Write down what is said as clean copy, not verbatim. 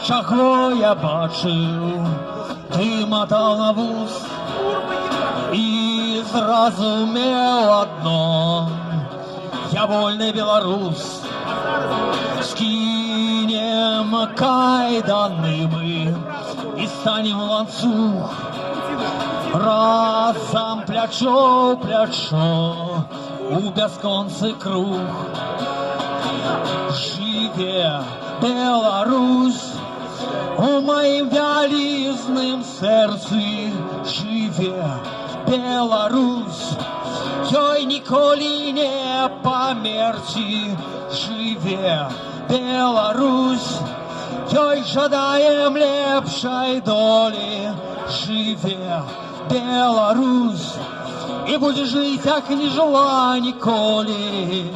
чаго я бачыў, ты матаў на вус і зразумеў адно: я вольны беларус. Скінем кайданы мы і станем у ланцуг, разам плячо ў плячо у бясконцы круг. Жыве Беларусь у маім вялізным сэрцы, жыве Беларусь, ёй ніколі не памерці. Жыве Беларусь, ёй жадаем лепшай долі. Жыве Беларусь, і будзе жыць, як не жыла ніколі.